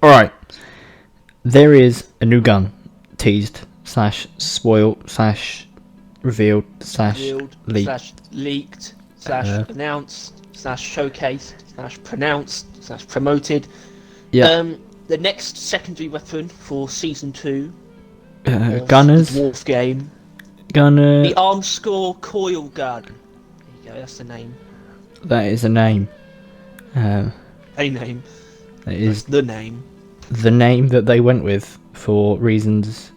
Alright. There is a new gun. Teased, / spoiled, / revealed, / leaked. / leaked, / announced, / showcased, / pronounced, / promoted. Yeah. The next secondary weapon for Season 2 Gunners. the Dwarf game. Gunner. The Armscore Coil Gun. There you go, that's the name. That is a name. A name. That is the name. The name that they went with for reasons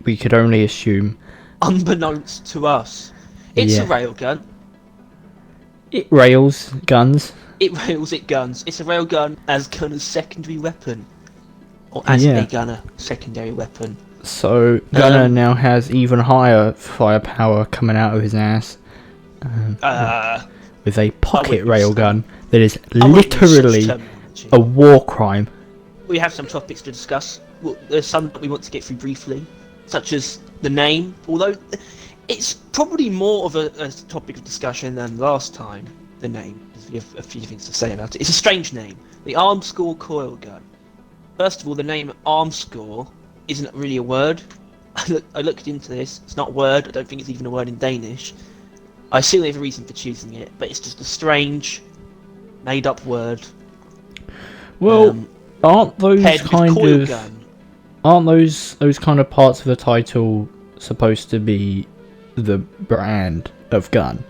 we could only assume. Unbeknownst to us. It's a railgun. It rails guns. It rails it guns. It's a railgun as Gunner's secondary weapon. Or as a Gunner secondary weapon. So Gunner now has even higher firepower coming out of his ass. With a pocket railgun that is literally a war crime. We have some topics to discuss. There's some that we want to get through briefly, such as the name, although it's probably more of a topic of discussion than last time, the name, because we have a few things to say about it. It's a strange name, the Armscore Coil Gun. First of all, the name Armscore isn't really a word. I looked into this, it's not a word, I don't think it's even a word in Danish. I assume they have a reason for choosing it, but it's just a strange, made-up word. Well, aren't those kind of parts of the title supposed to be the brand of gun?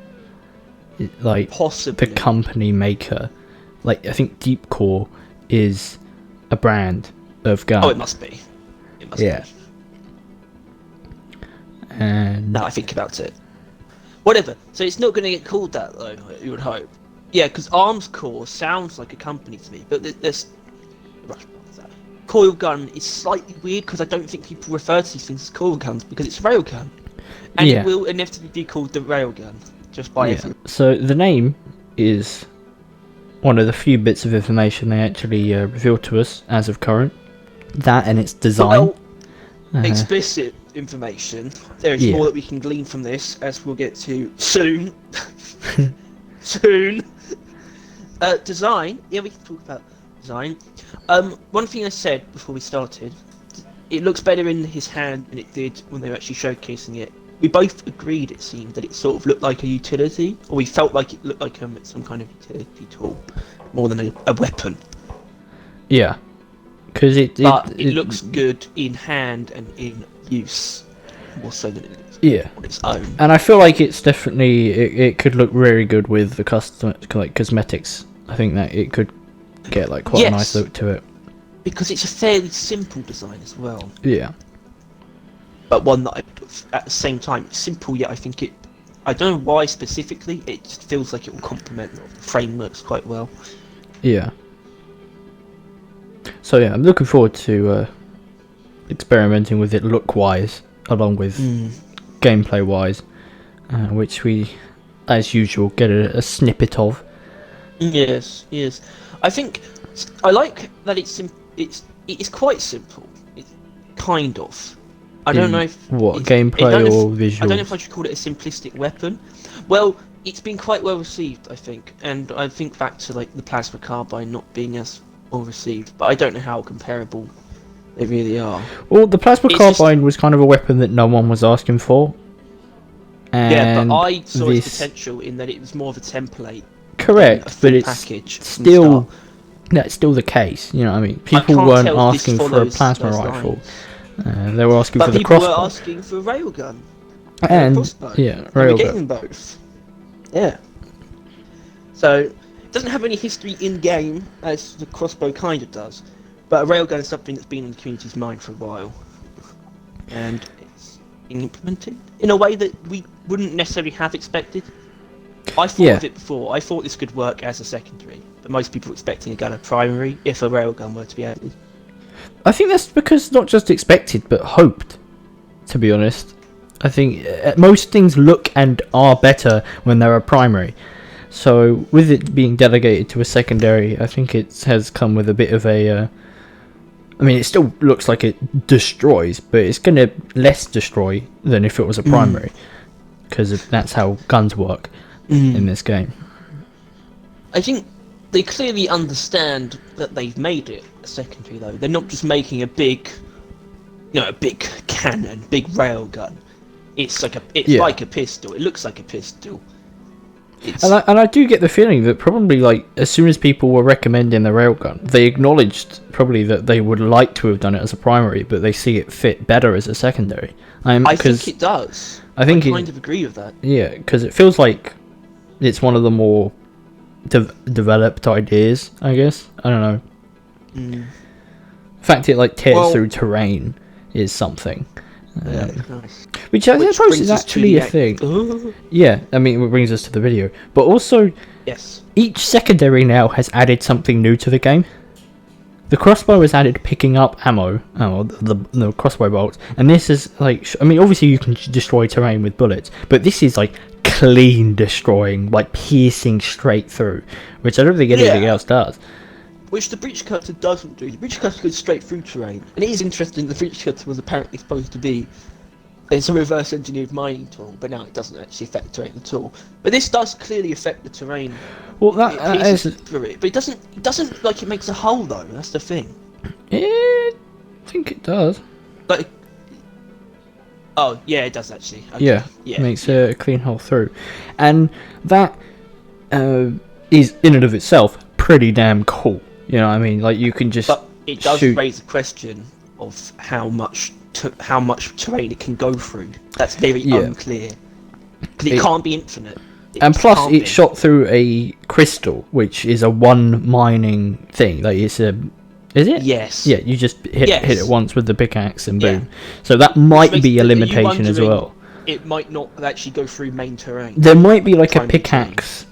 Like, possibly the company maker. Like, I think Deep Core is a brand of gun. Oh, it must be. It must be. And now I think about it. Whatever. So it's not going to get called that, though, you would hope. Yeah, because Armscore sounds like a company to me, but this coil gun is slightly weird because I don't think people refer to these things as coil guns because it's a railgun. And it will inevitably be called the railgun, just by everyone. So the name is one of the few bits of information they actually revealed to us as of current. That and its design. Explicit information. There is more that we can glean from this, as we'll get to soon. Soon. Design. Yeah, we can talk about design. One thing I said before we started, it looks better in his hand than it did when they were actually showcasing it. We both agreed, it seemed, that it sort of looked like a utility, or we felt like it looked like some kind of utility tool, more than a weapon. Yeah. Because it looks good in hand and in use, more so than it looks on its own. And I feel like it's definitely it could look very good with the custom cosmetics. I think that it could get like quite a nice look to it. Because it's a fairly simple design as well. Yeah. But one that at the same time it's simple, yet I think I don't know why specifically. It just feels like it will complement the frameworks quite well. Yeah. So yeah, I'm looking forward to experimenting with it look-wise, along with gameplay-wise, which we, as usual, get a snippet of. Yes. I think I like that it's quite simple. It's kind of. I don't know if gameplay or visual. I don't know if I should call it a simplistic weapon. Well, it's been quite well received, I think, and I think back to like the plasma carbine not being as well received, but I don't know how comparable they really are. Well, the plasma carbine was kind of a weapon that no one was asking for. And but I saw its potential in that it was more of a template. Correct, but it's still that's still the case. You know what I mean? People weren't asking for a plasma rifle. They were asking for the crossbow. People were asking for a railgun. And crossbow. Railgun. We're getting both. Yeah. So it doesn't have any history in game as the crossbow kind of does, but a railgun is something that's been in the community's mind for a while, and it's being implemented in a way that we wouldn't necessarily have expected. I thought of it before. I thought this could work as a secondary, but most people were expecting a gun of primary if a railgun were to be added. I think that's because not just expected, but hoped, to be honest. I think most things look and are better when they're a primary. So, with it being delegated to a secondary, I think it has come with a bit of a... I mean, it still looks like it destroys, but it's going to less destroy than if it was a primary. Because that's how guns work in this game. I think they clearly understand that they've made it a secondary, though. They're not just making a big, a big cannon, big railgun. It's like like a pistol. It looks like a pistol. And I do get the feeling that probably, like, as soon as people were recommending the railgun, they acknowledged probably that they would like to have done it as a primary, but they see it fit better as a secondary. I think it does. I kind of agree with that. Yeah, because it feels like it's one of the more developed ideas, I guess. I don't know. The fact it, like, tears through terrain is something. Nice. Which I suppose is actually a thing. Yeah, I mean, it brings us to the video. But also, yes, each secondary now has added something new to the game. The crossbow has added picking up ammo, the crossbow bolts, and this is like, I mean, obviously you can destroy terrain with bullets, but this is like clean destroying, like piercing straight through, which I don't think anything else does. Which the breach cutter doesn't do. The breach cutter goes straight through terrain, and it is interesting. The breach cutter was apparently supposed to be it's a reverse engineered mining tool, but now it doesn't actually affect terrain at all. But this does clearly affect the terrain. Well, that is through it, but it doesn't like it makes a hole though. That's the thing. I think it does. Like, oh yeah, it does actually. Okay. Yeah, it makes a clean hole through, and that is in and of itself pretty damn cool. You know what I mean? Like, you can just But it does shoot. raise a question of how much terrain it can go through. That's very unclear. Because it can't be infinite. And plus, it's shot through a crystal, which is a one mining thing. Like, it's a... Is it? Yes. Yeah, you just hit it once with the pickaxe and boom. So that might be a limitation as well. It might not actually go through main terrain. There might be like a pickaxe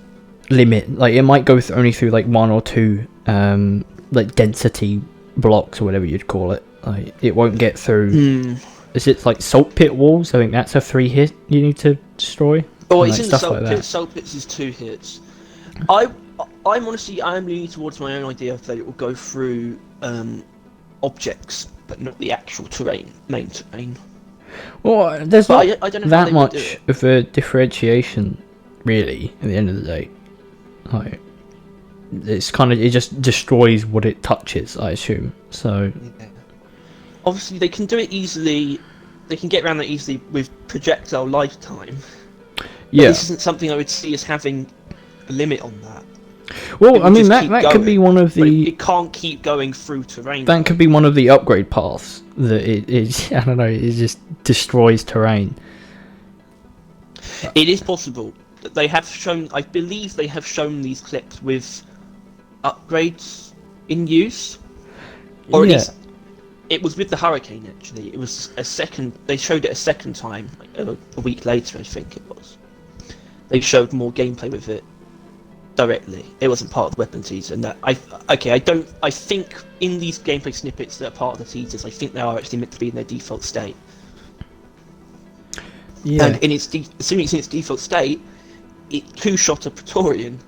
limit. Like, it might go only through like one or two like density blocks or whatever you'd call it. Like, it won't get through. Is it like salt pit walls? I think that's a 3 hit you need to destroy. Oh, it's in the salt pit. Salt pits is 2 hits. I'm leaning towards my own idea that it will go through objects, but not the actual terrain, main terrain. Well, there's not I don't know that much of a differentiation, really. At the end of the day, like, it's kind of, it just destroys what it touches, I assume. So obviously they can do it easily. They can get around that easily with projectile lifetime. Yeah, this isn't something I would see as having a limit on that. Well, I mean, that could be one of the... It can't keep going through terrain. That could be one of the upgrade paths. That it is, I don't know, it just destroys terrain. It is possible. They have shown, I believe they have shown these clips with upgrades in use. Or at least, it was with the Hurricane, actually. It was a second, they showed it a second time, like a week later, I think it was. They showed more gameplay with it directly. It wasn't part of the weapon teaser, and that I think in these gameplay snippets that are part of the teasers, I think they are actually meant to be in their default state. Yeah. And in its assuming it's in its default state, it 2-shot a Praetorian.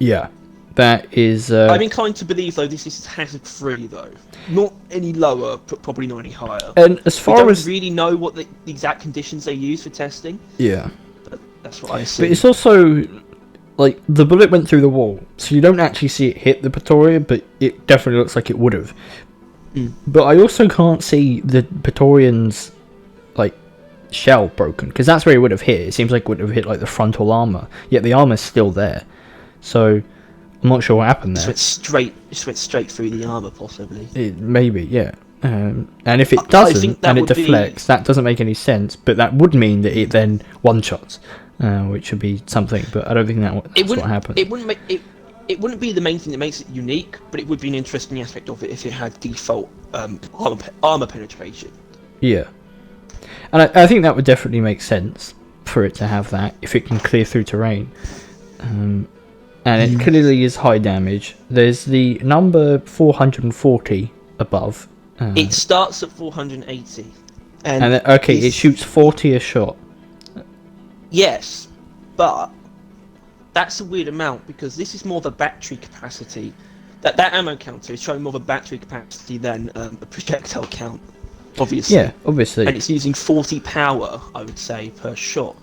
Yeah, that is. I'm inclined to believe though this is hazard free though, not any lower, but probably not any higher. And as far as really know what the exact conditions they use for testing. Yeah. But that's what I see. But it's also, like, the bullet went through the wall, so you don't actually see it hit the Praetorian, but it definitely looks like it would have. But I also can't see the Praetorian's, like, shell broken, because that's where it would have hit. It seems like it would have hit, like, the frontal armour, yet the armour's still there. So, I'm not sure what happened there. It went straight through the armour, possibly. Maybe, yeah. And if it doesn't, and it deflects, that doesn't make any sense, but that would mean that it then one-shots. Which would be something, but I don't think that's what happened. It wouldn't be the main thing that makes it unique, but it would be an interesting aspect of it if it had default armor penetration. Yeah, and I think that would definitely make sense for it to have that if it can clear through terrain. And it clearly is high damage. There's the number 440 above. It starts at 480. And it shoots 40 a shot. Yes, but that's a weird amount because this is more of a battery capacity. That ammo counter is showing more of a battery capacity than a projectile count, obviously. Yeah, obviously. And it's using 40 power, I would say, per shot.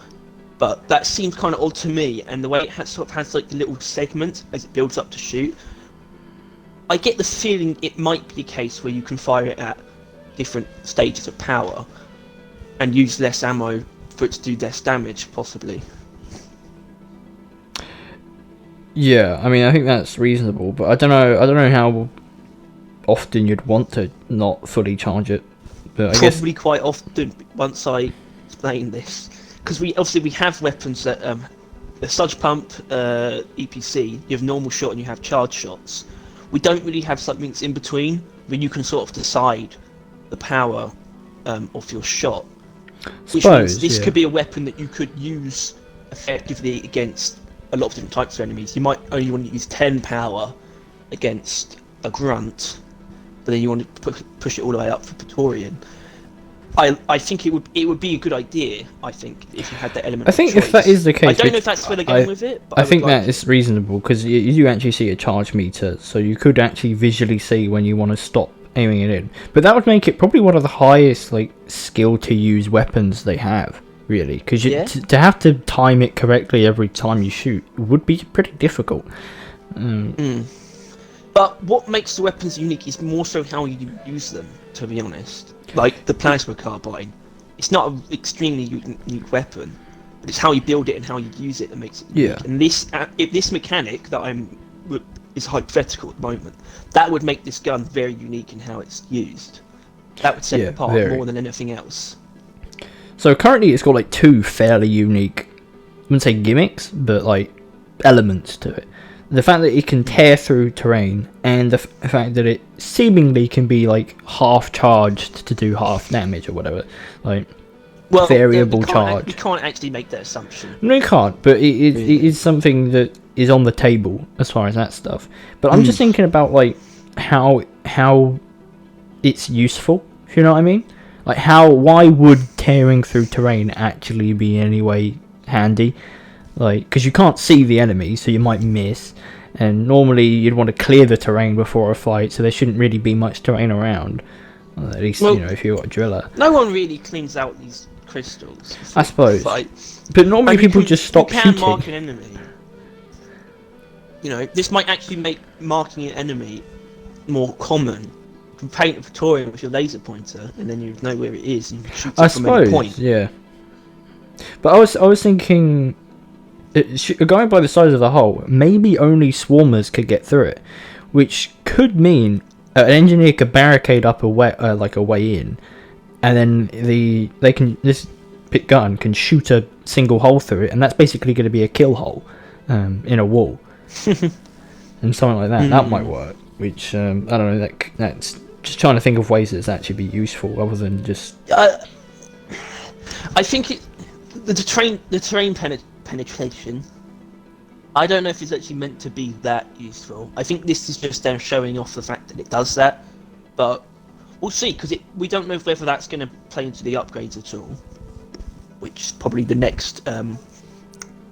but that seems kind of odd to me. And the way it sort of has like the little segment as it builds up to shoot, I get the feeling it might be a case where you can fire it at different stages of power and use less ammo for it to do less damage, possibly. Yeah, I mean, I think that's reasonable, but I don't know how often you'd want to not fully charge it. But I guess Probably quite often once I explain this, because we have weapons that the Sludge Pump, EPC, you have normal shot and you have charge shots. We don't really have something that's in between where you can sort of decide the power of your shot. Which means this could be a weapon that you could use effectively against a lot of different types of enemies. You might only want to use 10 power against a grunt, but then you want to push it all the way up for Praetorian. I think it would be a good idea. I think if you had that element. I think of if that is the case, I don't know if that's where they're going with it. But I think that is reasonable because you do actually see a charge meter, so you could actually visually see when you want to stop aiming it in. But that would make it probably one of the highest skill to use weapons they have, really, because to have to time it correctly every time you shoot would be pretty difficult. But what makes the weapons unique is more so how you use them, to be honest. Like the plasma carbine, it's not an extremely unique weapon, but it's how you build it and how you use it that makes it unique. Yeah. And this mechanic that is hypothetical at the moment, that would make this gun very unique in how it's used. That would set it apart more than anything else. So currently it's got two fairly unique, I wouldn't say gimmicks, but elements to it. The fact that it can tear through terrain, and the fact that it seemingly can be half charged to do half damage or whatever, variable charge. You can't actually make that assumption. No, you can't. But it is something that is on the table as far as that stuff. But I'm just thinking about how it's useful. If you know what I mean? Why would tearing through terrain actually be in any way handy? Because you can't see the enemy, so you might miss, and normally you'd want to clear the terrain before a fight, so there shouldn't really be much terrain around. At least, if you've got a driller. No one really cleans out these crystals. I suppose. But normally people just stop shooting. You can mark an enemy. This might actually make marking an enemy more common. You can paint a Praetorian with your laser pointer, and then you know where it is, and you can shoot it from any point. Yeah. But I was thinking, going by the size of the hole, maybe only swarmers could get through it, which could mean an engineer could barricade up a way in, and then this gun can shoot a single hole through it, and that's basically going to be a kill hole in a wall, and something like that. That might work. Which I don't know. That's just trying to think of ways that's actually be useful, other than just. I think the terrain penetration, I don't know if it's actually meant to be that useful. I think this is just them showing off the fact that it does that, but we'll see, because we don't know whether that's going to play into the upgrades at all, which is probably the next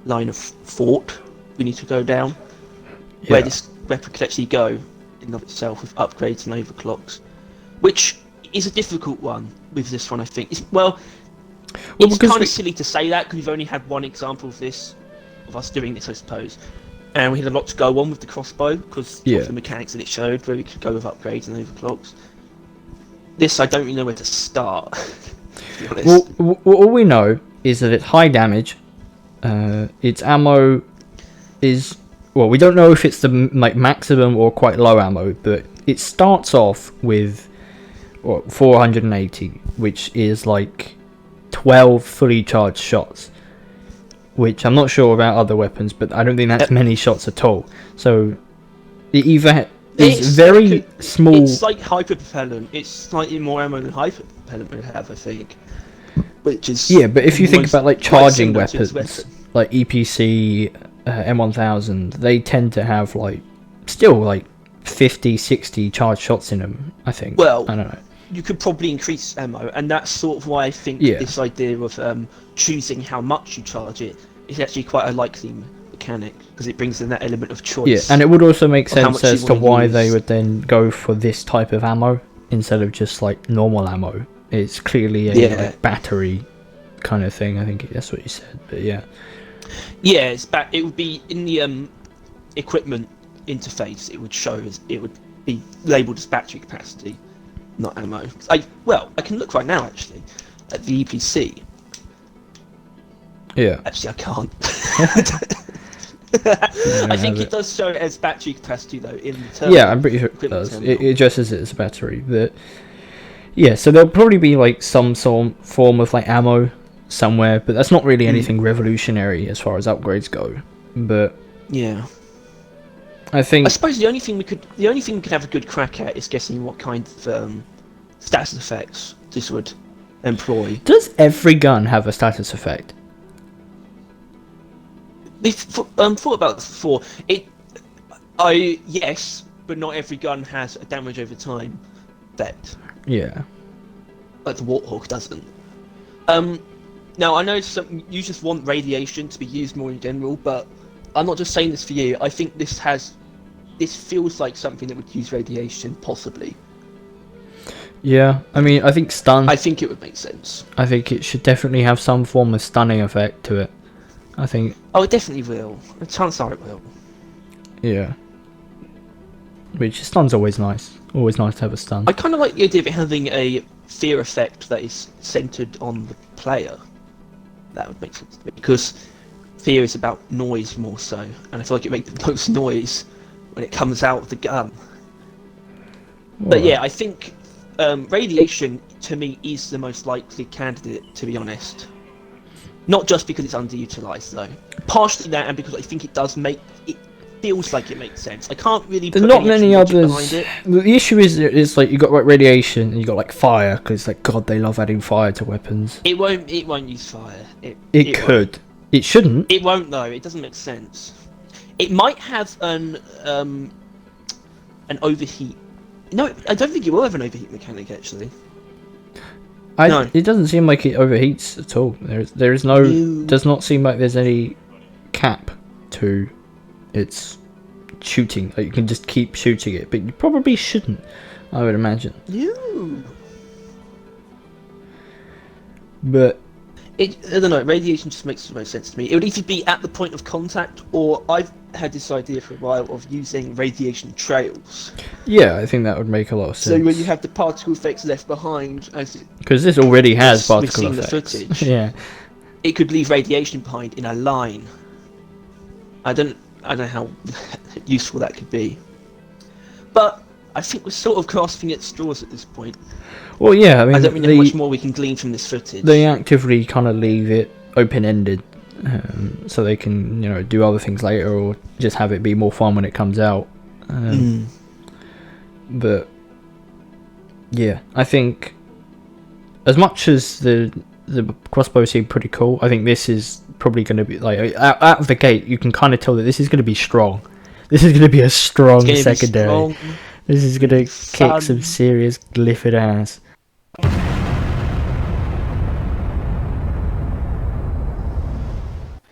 line of thought we need to go down, where this weapon could actually go in and of itself with upgrades and overclocks, which is a difficult one with this one, I think. It's kind of silly to say that, because we've only had one example of us doing this, I suppose. And we had a lot to go on with the crossbow, because of the mechanics that it showed, where we could go with upgrades and overclocks. This, I don't really know where to start, to be honest. Well, all we know is that it's high damage. Its ammo is... Well, we don't know if it's the maximum or quite low ammo, but it starts off with 480, which is 12 fully charged shots, which I'm not sure about other weapons, but I don't think that's many shots at all. So it either is very small. It's like hyper-propellant. It's slightly more ammo than hyper-propellant would have, I think. Which is but if you think about charging weapons, like EPC, M1000, they tend to have still 50, 60 charged shots in them, I think. Well, I don't know. You could probably increase ammo, and that's sort of why I think this idea of choosing how much you charge it is actually quite a likely mechanic, because it brings in that element of choice. Yeah, and it would also make sense as to why they would then go for this type of ammo instead of just normal ammo. It's clearly a battery kind of thing. I think that's what you said. But yeah. Yeah, it would be in the equipment interface. It would show it would be labelled as battery capacity, not ammo. I can look right now actually at the EPC. Yeah. Actually, I can't. I think it does show it as battery capacity though in the terminal. Yeah, I'm pretty sure it does. It addresses it as a battery, but yeah. So there'll probably be like some form of like ammo somewhere, but that's not really anything revolutionary as far as upgrades go. But yeah, I suppose the only thing we could have a good crack at is guessing what kind of status effects this would employ. Does every gun have a status effect? We've thought about this before. Yes, but not every gun has a damage over time effect. Yeah. Like the Warthog doesn't. Now I know you just want radiation to be used more in general, but I'm not just saying this for you. I think this feels like something that would use radiation, possibly. Yeah, I mean, I think stun. I think it would make sense. I think it should definitely have some form of stunning effect to it. I think. Oh, it definitely will. Chances are it will. Yeah. Which stun's always nice. Always nice to have a stun. I kind of like the idea of it having a fear effect that is centered on the player. That would make sense to me, because fear is about noise more so, and I feel like it makes the most noise when it comes out of the gun. But yeah, I think radiation to me is the most likely candidate, to be honest. Not just because it's underutilized though. Partially that, and because I think it feels like it makes sense. I can't really. There's not many others. The issue is like you got like radiation and you got like fire, because like God, they love adding fire to weapons. It won't use fire. It could. Won't. It shouldn't. It won't though. It doesn't make sense. It might have an overheat. No, I don't think it will have an overheat mechanic actually. No. It doesn't seem like it overheats at all. There is no. Does not seem like there's any cap to its shooting. Like you can just keep shooting it, but you probably shouldn't. I would imagine. No. But I don't know. Radiation just makes the most sense to me. It would either be at the point of contact, or I've had this idea for a while of using radiation trails. Yeah, I think that would make a lot of sense. So when you have the particle effects left behind, because this already has particle effects. We've seen the footage. Yeah, it could leave radiation behind in a line. I don't know how useful that could be, but I think we're sort of grasping at straws at this point. Well, yeah, I mean, I don't really know much more we can glean from this footage. They actively kind of leave it open-ended, so they can, do other things later, or just have it be more fun when it comes out. But yeah, I think as much as the crossbow seemed pretty cool, I think this is probably going to be like out of the gate. You can kind of tell that this is going to be strong. This is going to be a strong secondary. This is going to kick some serious Glifford ass.